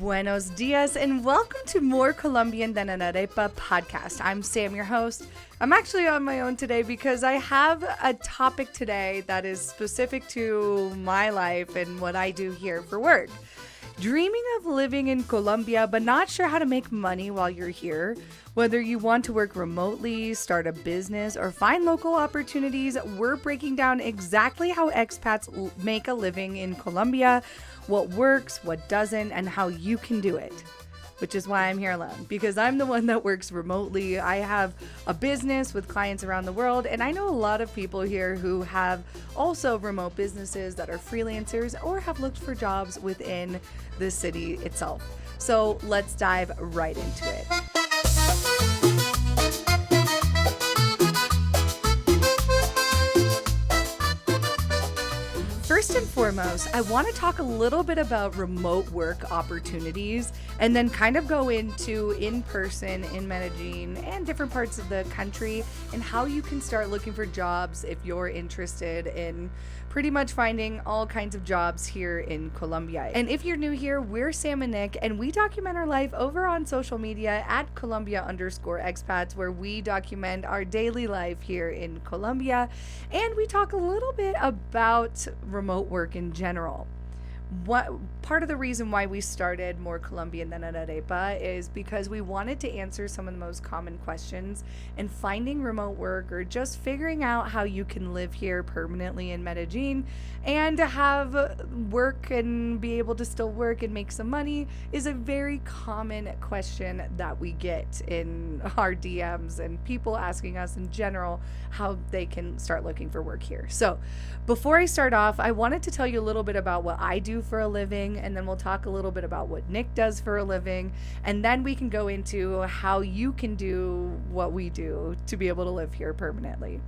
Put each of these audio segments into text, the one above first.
Buenos dias and welcome to More Colombian Than an Arepa podcast. I'm Sam, your host. I'm actually on my own today because I have a topic today that is specific to my life and what I do here for work. Dreaming of living in Colombia, but not sure how to make money while you're here. Whether you want to work remotely, start a business, or find local opportunities, we're breaking down exactly how expats make a living in Colombia, what works, what doesn't, and how you can do it. Which is why I'm here alone, because I'm the one that works remotely. I have a business with clients around the world, and I know a lot of people here who have also remote businesses that are freelancers or have looked for jobs within the city itself. So let's dive right into it. First and foremost, I want to talk a little bit about remote work opportunities and then kind of go into in-person in Medellin and different parts of the country and how you can start looking for jobs if you're interested in pretty much finding all kinds of jobs here in Colombia. And if you're new here, we're Sam and Nick, and we document our life over on social media at Colombia_expats, where we document our daily life here in Colombia, and we talk a little bit about remote work in general. What part of the reason why we started More Colombian Than an Arepa is because we wanted to answer some of the most common questions, and finding remote work or just figuring out how you can live here permanently in Medellin and to have work and be able to still work and make some money is a very common question that we get in our DMs and people asking us in general how they can start looking for work here. So before I start off, I wanted to tell you a little bit about what I do for a living, and then we'll talk a little bit about what Nick does for a living, and then we can go into how you can do what we do to be able to live here permanently.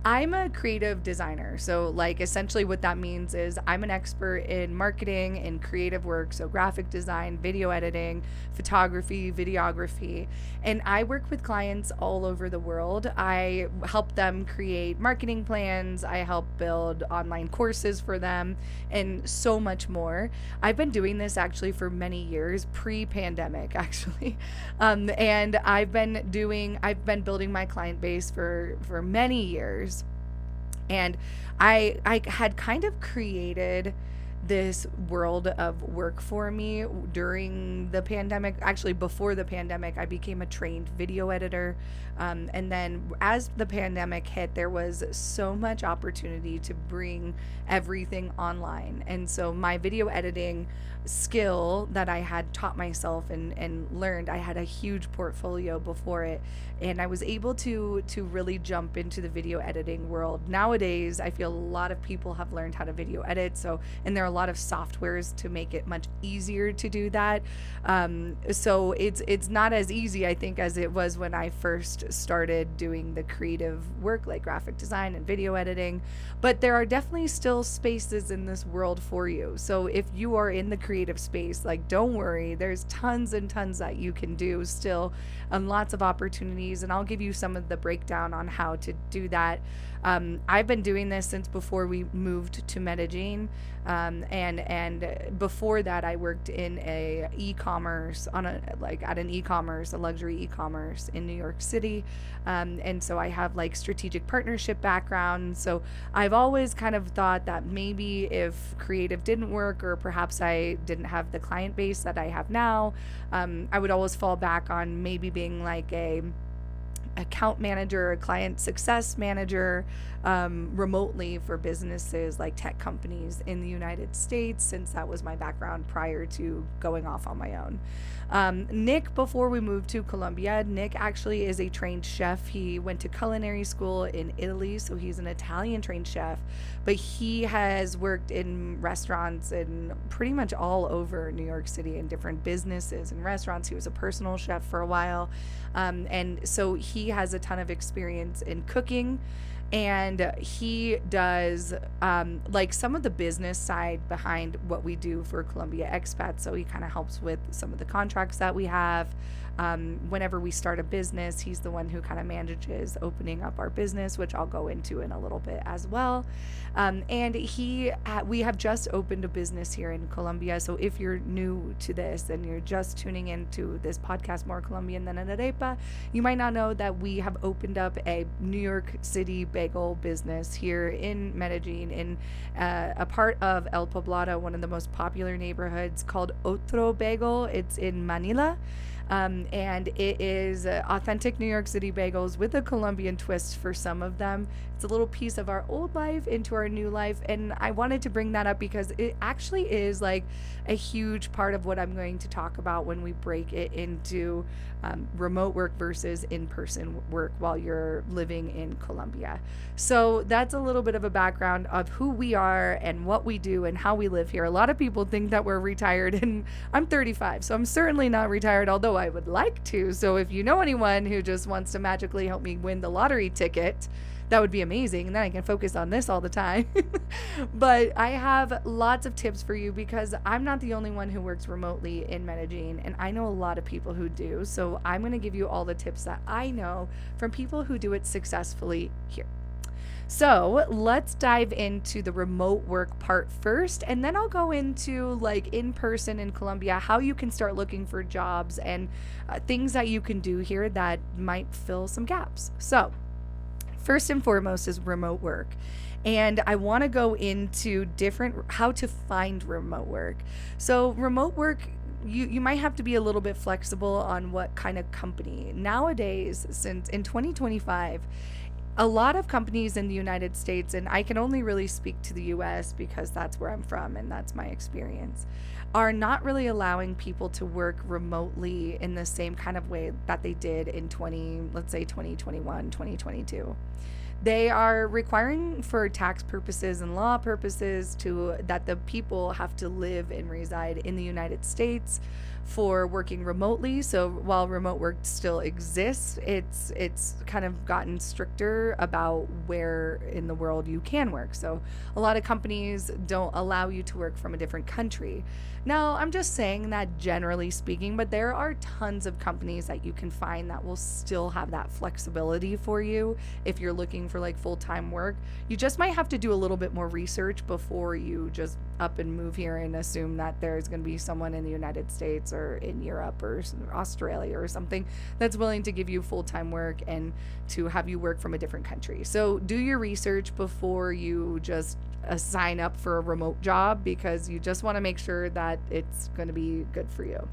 I'm a creative designer. So essentially what that means is I'm an expert in marketing and creative work. So graphic design, video editing, photography, videography. And I work with clients all over the world. I help them create marketing plans. I help build online courses for them and so much more. I've been doing this actually for many years, pre-pandemic actually. And I've been building my client base for many years. And I had kind of created this world of work for me during the pandemic. Actually, before the pandemic, I became a trained video editor. And then as the pandemic hit, there was so much opportunity to bring everything online. And so my video editing skill that I had taught myself and learned, I had a huge portfolio before it. And I was able to really jump into the video editing world. Nowadays, I feel a lot of people have learned how to video edit. And there are a lot of softwares to make it much easier to do that. So it's not as easy, I think, as it was when I first started doing the creative work like graphic design and video editing. But there are definitely still spaces in this world for you. So if you are in the creative space, don't worry, there's tons and tons that you can do still, and lots of opportunities. And I'll give you some of the breakdown on how to do that. I've been doing this since before we moved to Medellin. And before that, I worked in a luxury e-commerce in New York City. And so I have strategic partnership background. So I've always kind of thought that maybe if creative didn't work, or perhaps I didn't have the client base that I have now, I would always fall back on maybe being a account manager, a client success manager, remotely for businesses like tech companies in the United States, since that was my background prior to going off on my own. Nick, before we moved to Colombia, Nick actually is a trained chef. He went to culinary school in Italy, so he's an Italian trained chef, but he has worked in restaurants in pretty much all over New York City in different businesses and restaurants. He was a personal chef for a while. And so he has a ton of experience in cooking And he does like some of the business side behind what we do for Colombia expats. So he kind of helps with some of the contracts that we have. Whenever we start a business, he's the one who kind of manages opening up our business, which I'll go into in a little bit as well. And we have just opened a business here in Colombia. So if you're new to this and you're just tuning into this podcast, More Colombian Than an Arepa, you might not know that we have opened up a New York City bagel business here in Medellin, in a part of El Poblado, one of the most popular neighborhoods, called Otro Bagel. It's in Manila. And it is authentic New York City bagels with a Colombian twist for some of them. It's a little piece of our old life into our new life. And I wanted to bring that up because it actually is like a huge part of what I'm going to talk about when we break it into remote work versus in-person work while you're living in Colombia. So that's a little bit of a background of who we are and what we do and how we live here. A lot of people think that we're retired, and I'm 35, so I'm certainly not retired, although I would like to. So if you know anyone who just wants to magically help me win the lottery ticket, that would be amazing, and then I can focus on this all the time. But I have lots of tips for you because I'm not the only one who works remotely in Medellin, and I know a lot of people who do. So I'm going to give you all the tips that I know from people who do it successfully here. So let's dive into the remote work part first, and then I'll go into like in person in Colombia, how you can start looking for jobs and things that you can do here that might fill some gaps. So first and foremost is remote work. And I want to go into how to find remote work. So remote work, you might have to be a little bit flexible on what kind of company. Nowadays, since in 2025, a lot of companies in the United States, and I can only really speak to the US because that's where I'm from and that's my experience, are not really allowing people to work remotely in the same kind of way that they did in 2021, 2022. They are requiring for tax purposes and law purposes that the people have to live and reside in the United States for working remotely. So while remote work still exists, it's kind of gotten stricter about where in the world you can work. So a lot of companies don't allow you to work from a different country. Now, I'm just saying that generally speaking, but there are tons of companies that you can find that will still have that flexibility for you if you're looking for like full-time work. You just might have to do a little bit more research before you just up and move here and assume that there's going to be someone in the United States or in Europe or Australia or something that's willing to give you full-time work and to have you work from a different country. So do your research before you just sign up for a remote job, because you just want to make sure that it's going to be good for you.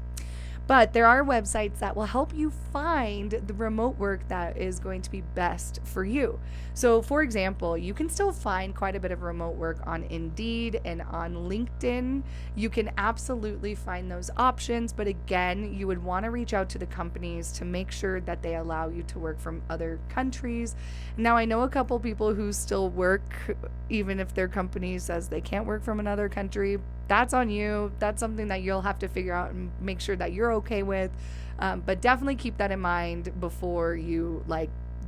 But there are websites that will help you find the remote work that is going to be best for you. So, for example, you can still find quite a bit of remote work on Indeed and on LinkedIn. You can absolutely find those options. But again, you would want to reach out to the companies to make sure that they allow you to work from other countries. Now, I know a couple people who still work even if their company says they can't work from another country. That's on you. That's something that you'll have to figure out and make sure that you're okay with. But definitely keep that in mind before you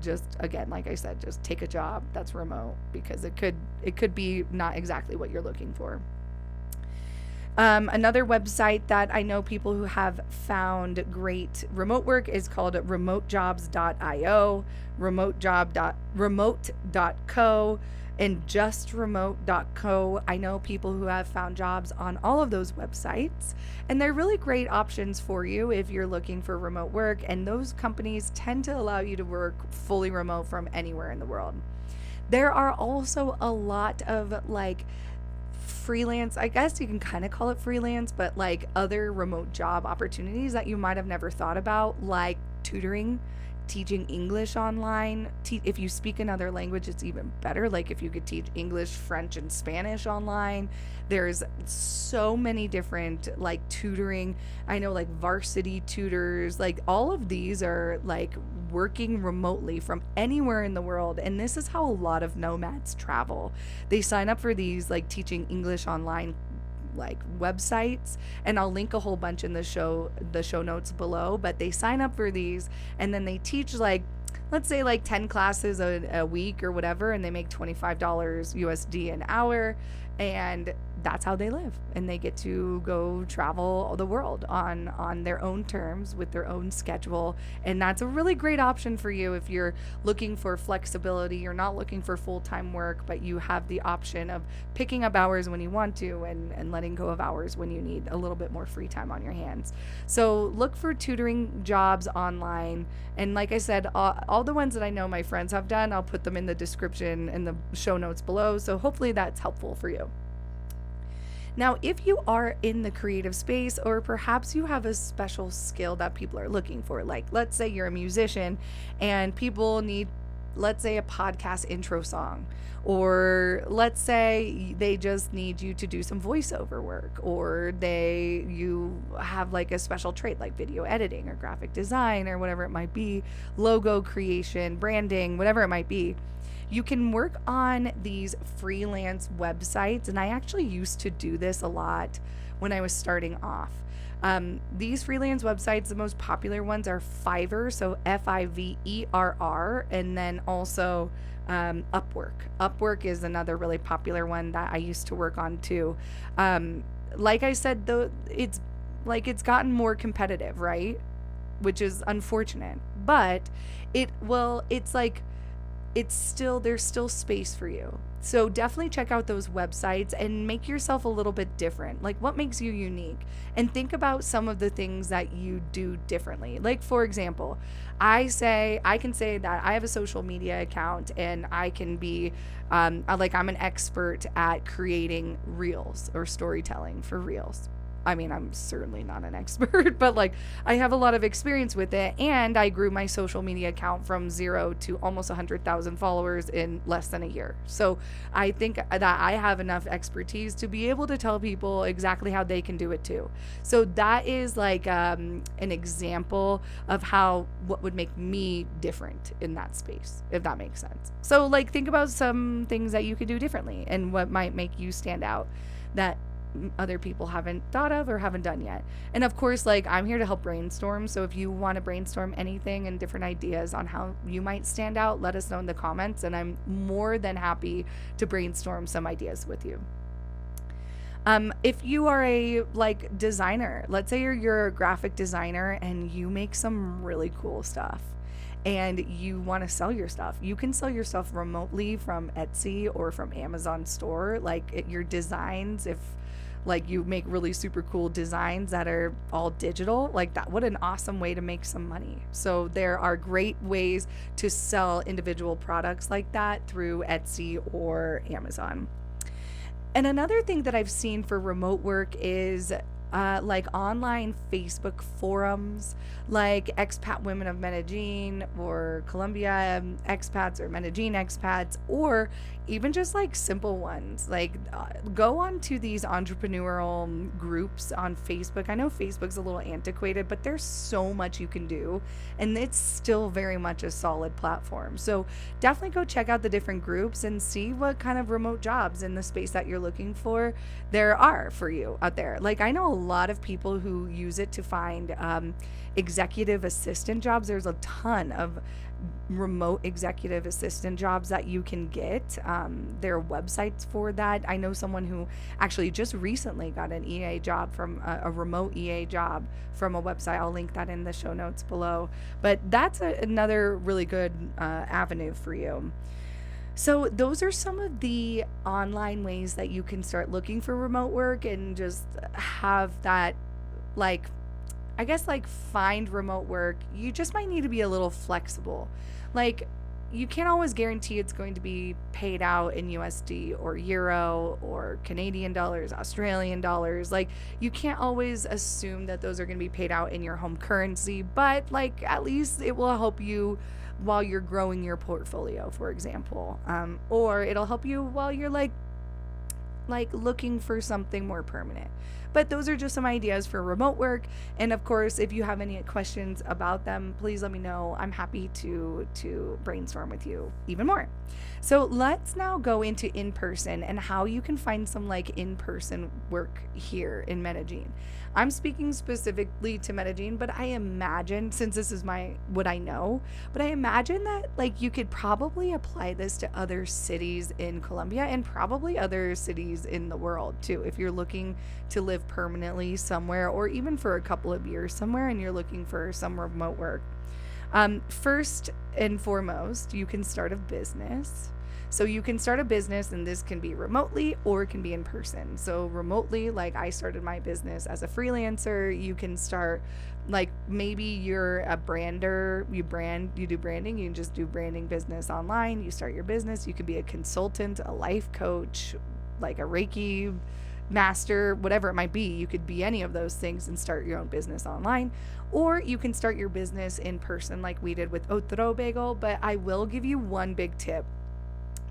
just take a job that's remote, because it could be not exactly what you're looking for. Another website that I know people who have found great remote work is called remotejobs.io, remote.co, and justremote.co. I know people who have found jobs on all of those websites, and they're really great options for you if you're looking for remote work, and those companies tend to allow you to work fully remote from anywhere in the world. There are also a lot of freelance, I guess you can kind of call it freelance, but other remote job opportunities that you might have never thought about, like tutoring, teaching English online. If you speak another language, it's even better. If you could teach English, French, and Spanish online. There's so many different tutoring. I know varsity tutors, all of these are working remotely from anywhere in the world. And this is how a lot of nomads travel. They sign up for these teaching English online websites, and I'll link a whole bunch in the show notes below, but they sign up for these and then they teach let's say like 10 classes a week or whatever, and they make $25 USD an hour, and that's how they live, and they get to go travel the world on their own terms with their own schedule. And that's a really great option for you if you're looking for flexibility. You're not looking for full-time work, but you have the option of picking up hours when you want to, and letting go of hours when you need a little bit more free time on your hands. So look for tutoring jobs online, and like I said, all the ones that I know my friends have done, I'll put them in the description in the show notes below, so hopefully that's helpful for you. Now, if you are in the creative space, or perhaps you have a special skill that people are looking for, like let's say you're a musician and people need, let's say, a podcast intro song, or let's say they just need you to do some voiceover work, or you have like a special trade like video editing or graphic design or whatever it might be, logo creation, branding, whatever it might be. You can work on these freelance websites, and I actually used to do this a lot when I was starting off. These freelance websites, the most popular ones are Fiverr, so Fiverr, and then also Upwork. Upwork is another really popular one that I used to work on too. Like I said, though, it's gotten more competitive, right? Which is unfortunate, but there's still space for you. So definitely check out those websites and make yourself a little bit different. Like, what makes you unique? And think about some of the things that you do differently. Like, for example, I can say that I have a social media account, and I can be I'm an expert at creating reels or storytelling for reels. I mean, I'm certainly not an expert, but like I have a lot of experience with it, and I grew my social media account from 0 to almost 100,000 followers in less than a year. So I think that I have enough expertise to be able to tell people exactly how they can do it too. So that is like an example of what would make me different in that space, if that makes sense. So like think about some things that you could do differently and what might make you stand out that other people haven't thought of or haven't done yet. And of course, like I'm here to help brainstorm. So if you want to brainstorm anything and different ideas on how you might stand out, let us know in the comments, and I'm more than happy to brainstorm some ideas with you. If you are a designer, let's say you're a graphic designer and you make some really cool stuff, and you want to sell your stuff, you can sell your stuff remotely from Etsy or from Amazon store. Your designs, if you make really super cool designs that are all digital, like that, what an awesome way to make some money. So there are great ways to sell individual products like that through Etsy or Amazon. And another thing that I've seen for remote work is online Facebook forums, like Expat Women of Medellin or Colombia expats or Medellin expats, or even just simple ones. Go on to these entrepreneurial groups on Facebook. I know Facebook's a little antiquated, but there's so much you can do, and it's still very much a solid platform. So definitely go check out the different groups and see what kind of remote jobs in the space that you're looking for there are for you out there. I know a lot of people who use it to find executive assistant jobs. There's a ton of remote executive assistant jobs that you can get. There are websites for that. I know someone who actually just recently got an EA job from a remote EA job from a website. I'll link that in the show notes below. But that's another really good avenue for you. So those are some of the online ways that you can start looking for remote work and just have that, find remote work. You just might need to be a little flexible. You can't always guarantee it's going to be paid out in USD or Euro or Canadian dollars, Australian dollars. You can't always assume that those are going to be paid out in your home currency, but at least it will help you while you're growing your portfolio, for example. Or it'll help you while you're looking for something more permanent. But those are just some ideas for remote work. And of course, if you have any questions about them, please let me know. I'm happy to brainstorm with you even more. So let's now go into in-person and how you can find some like in-person work here in Medellin. I'm speaking specifically to Medellin, but I imagine, since this is what I know, but I imagine that like you could probably apply this to other cities in Colombia and probably other cities in the world too. If you're looking to live permanently somewhere or even for a couple of years somewhere and you're looking for some remote work. First and foremost, you can start a business. So you can start a business, and this can be remotely or it can be in person. So remotely, like I started my business as a freelancer. You can start, like maybe you're a brander, you do branding, you can just do branding business online. You start your business. You could be a consultant, a life coach, like a Reiki master, whatever it might be. You could be any of those things and start your own business online, or you can start your business in person like we did with Otro Bagel. But I will give you one big tip.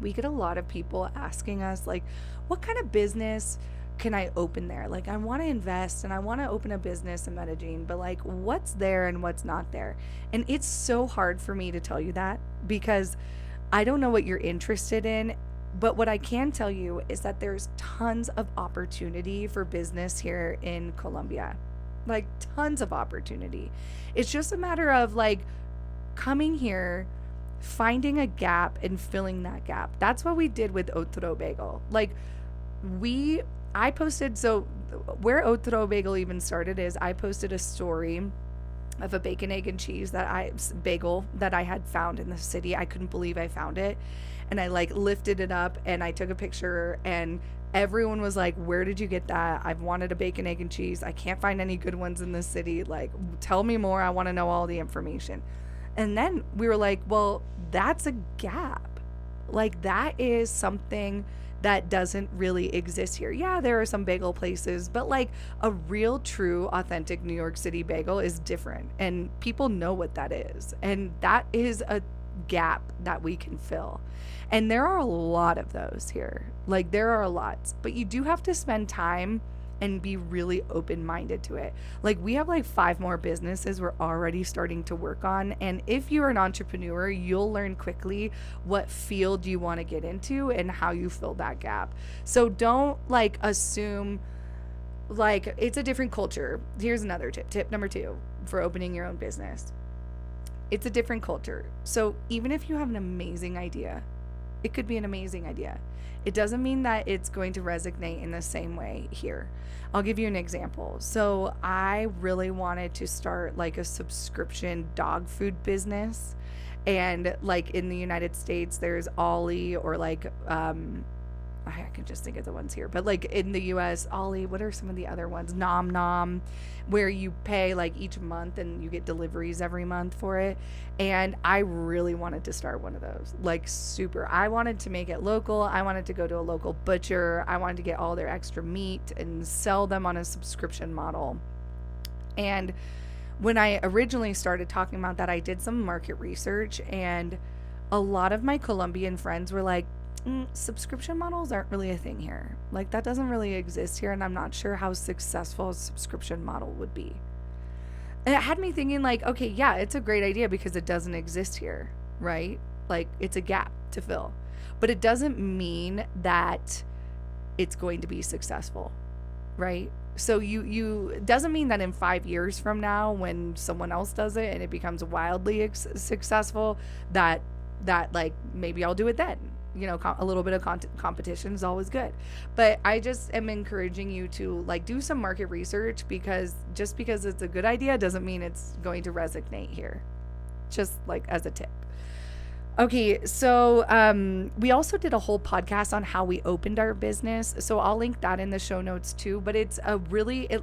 We get a lot of people asking us like, what kind of business can I open there? Like I want to invest and I want to open a business in Medellin, but like what's there and what's not there? And it's so hard for me to tell you that because I don't know what you're interested in. But what I can tell you is that there's tons of opportunity for business here in Colombia, like tons of opportunity. It's just a matter of like coming here, finding a gap and filling that gap. That's what we did with Otro Bagel. Like I posted, so where Otro Bagel even started is I posted a story of a bacon, egg, and cheese bagel that I had found in the city. I couldn't believe I found it. And I like lifted it up and I took a picture and everyone was like, where did you get that? I've wanted a bacon, egg, and cheese. I can't find any good ones in this city. Like, tell me more. I want to know all the information. And then we were like, well, that's a gap. Like that is something that doesn't really exist here. Yeah, there are some bagel places, but like a real, true, authentic New York City bagel is different. And people know what that is. And that is a gap that we can fill. And there are a lot of those here. Like there are lots, but you do have to spend time and be really open-minded to it. Like we have like 5 more businesses we're already starting to work on. And if you're an entrepreneur, you'll learn quickly what field you want to get into and how you fill that gap. So don't like assume like it's a different culture. Here's another tip. Tip number 2 for opening your own business. It's a different culture. So even if you have an amazing idea, it could be an amazing idea. It doesn't mean that it's going to resonate in the same way here. I'll give you an example. So I really wanted to start like a subscription dog food business. And like in the United States, there's Ollie or like, I can just think of the ones here, but like in the US, Ollie, what are some of the other ones? Nom Nom, where you pay like each month and you get deliveries every month for it. And I really wanted to start one of those, like super. I wanted to make it local. I wanted to go to a local butcher. I wanted to get all their extra meat and sell them on a subscription model. And when I originally started talking about that, I did some market research and a lot of my Colombian friends were like, subscription models aren't really a thing here. Like that doesn't really exist here, and I'm not sure how successful a subscription model would be. And it had me thinking like, okay, yeah, it's a great idea because it doesn't exist here, right? Like it's a gap to fill. But it doesn't mean that it's going to be successful, right? So it doesn't mean that in 5 years from now when someone else does it and it becomes wildly successful that like maybe I'll do it then. You know, a little bit of competition is always good. But I just am encouraging you to like do some market research, because just because it's a good idea doesn't mean it's going to resonate here. Just like as a tip. Okay, so we also did a whole podcast on how we opened our business. So I'll link that in the show notes too. But it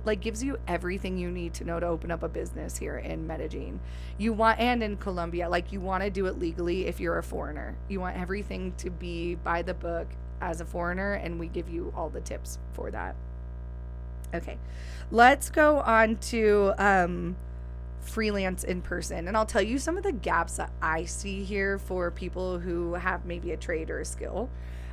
like gives you everything you need to know to open up a business here in Medellin. And in Colombia, like you want to do it legally if you're a foreigner. You want everything to be by the book as a foreigner, and we give you all the tips for that. Okay, let's go on to freelance in person, and I'll tell you some of the gaps that I see here for people who have maybe a trade or a skill.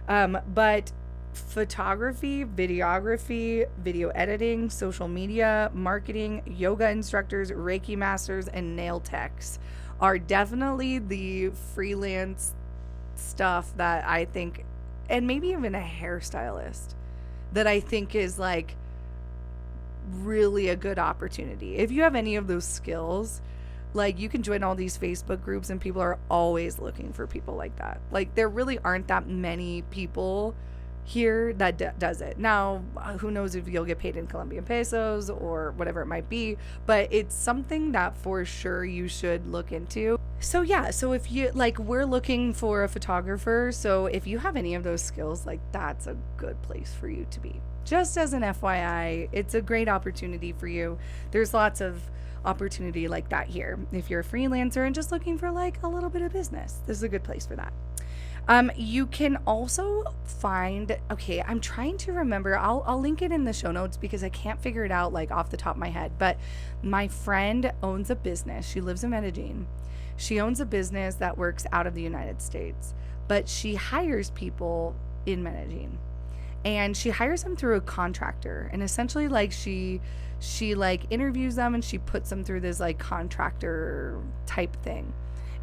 But photography, videography, video editing, social media, marketing, yoga instructors, Reiki masters, and nail techs are definitely the freelance stuff that I think, and maybe even a hairstylist, that I think is like really a good opportunity. If you have any of those skills, like you can join all these Facebook groups and people are always looking for people like that. Like there really aren't that many people here that does it. Now, who knows if you'll get paid in Colombian pesos or whatever it might be, but it's something that for sure you should look into. So yeah, so if you like, we're looking for a photographer. So if you have any of those skills, like that's a good place for you to be. Just as an FYI, it's a great opportunity for you. There's lots of opportunity like that here. If you're a freelancer and just looking for like a little bit of business, this is a good place for that. You can also find, okay, I'm trying to remember, I'll link it in the show notes because I can't figure it out like off the top of my head, but my friend owns a business. She lives in Medellin. She owns a business that works out of the United States, but she hires people in Medellin. And she hires them through a contractor, and essentially like she like interviews them and she puts them through this like contractor type thing,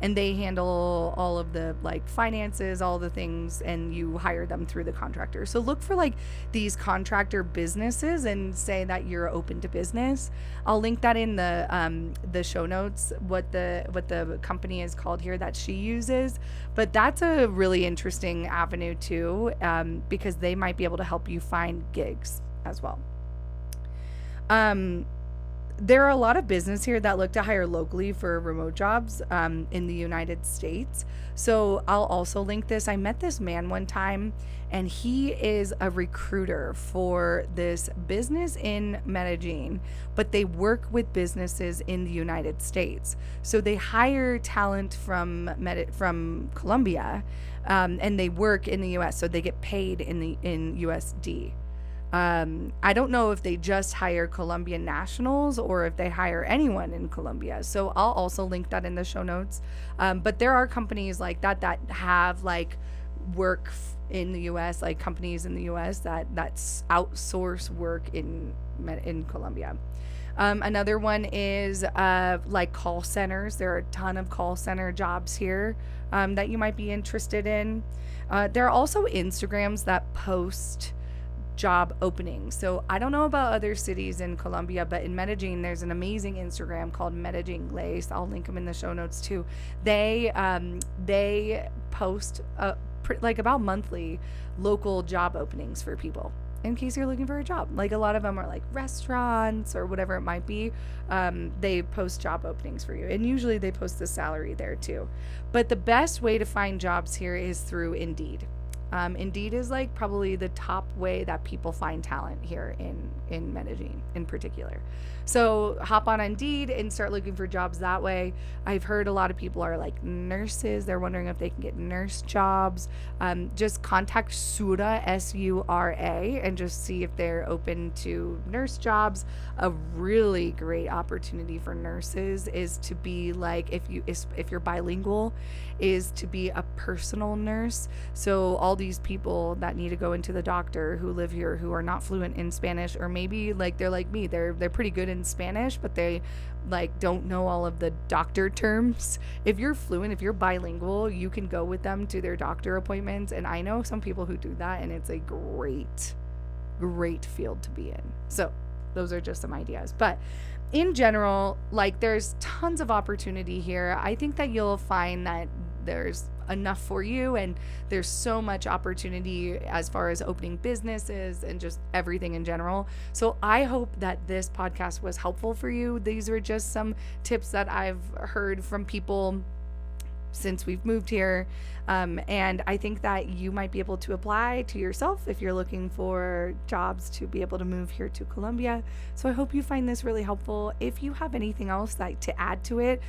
and they handle all of the like finances, all the things, and you hire them through the contractor. So look for like these contractor businesses and say that you're open to business. I'll link that in the show notes, what the company is called here that she uses. But that's a really interesting avenue too, because they might be able to help you find gigs as well. There are a lot of business here that look to hire locally for remote jobs in the United States. So I'll also link this. I met this man one time, and he is a recruiter for this business in Medellin, but they work with businesses in the United States. So they hire talent from Colombia, and they work in the U.S. So they get paid in USD. I don't know if they just hire Colombian nationals or if they hire anyone in Colombia. So I'll also link that in the show notes. But there are companies like that have like work in the U.S., like companies in the U.S. that's outsource work in Colombia. Another one is like call centers. There are a ton of call center jobs here that you might be interested in. There are also Instagrams that post job openings. So I don't know about other cities in Colombia, but in Medellin, there's an amazing Instagram called Medellin Glaze. I'll link them in the show notes too. They post like about monthly local job openings for people in case you're looking for a job. Like a lot of them are like restaurants or whatever it might be. They post job openings for you, and usually they post the salary there too. But the best way to find jobs here is through Indeed. Indeed is like probably the top way that people find talent here in Medellin in particular. So hop on Indeed and start looking for jobs that way. I've heard a lot of people are like nurses. They're wondering if they can get nurse jobs. Just contact Sura, S-U-R-A, and just see if they're open to nurse jobs. A really great opportunity for nurses is to be like, if you're bilingual, is to be a personal nurse. So all these people that need to go into the doctor who live here who are not fluent in Spanish, or maybe like they're like me, they're pretty good in Spanish, but they like don't know all of the doctor terms. If you're fluent, if you're bilingual, you can go with them to their doctor appointments. And I know some people who do that, and it's a great field to be in. So those are just some ideas. But in general, like there's tons of opportunity here. I think that you'll find that there's enough for you, and there's so much opportunity as far as opening businesses and just everything in general. So I hope that this podcast was helpful for you. These are just some tips that I've heard from people since we've moved here. And I think that you might be able to apply to yourself if you're looking for jobs to be able to move here to Colombia. So I hope you find this really helpful. If you have anything else like to add to it,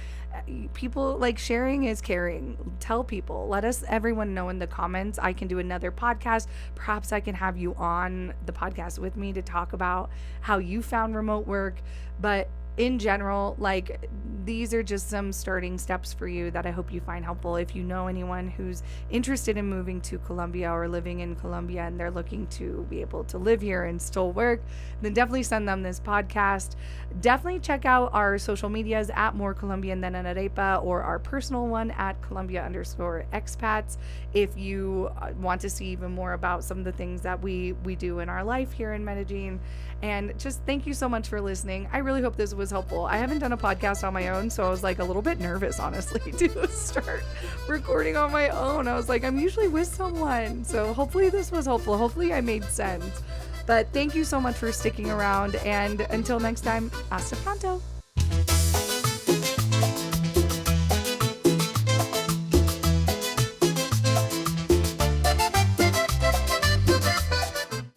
people like sharing is caring. Tell people, let everyone know in the comments. I can do another podcast. Perhaps I can have you on the podcast with me to talk about how you found remote work. But in general, like these are just some starting steps for you that I hope you find helpful. If you know anyone who's interested in moving to Colombia or living in Colombia and they're looking to be able to live here and still work, then definitely send them this podcast. Definitely check out our social medias at More Colombian Than an Arepa, or our personal one at Colombia_expats. If you want to see even more about some of the things that we do in our life here in Medellin. And just thank you so much for listening. I really hope this was helpful. I haven't done a podcast on my own, so I was like a little bit nervous, honestly, to start recording on my own. I was like, I'm usually with someone. So hopefully this was helpful. Hopefully I made sense. But thank you so much for sticking around. And until next time, hasta pronto.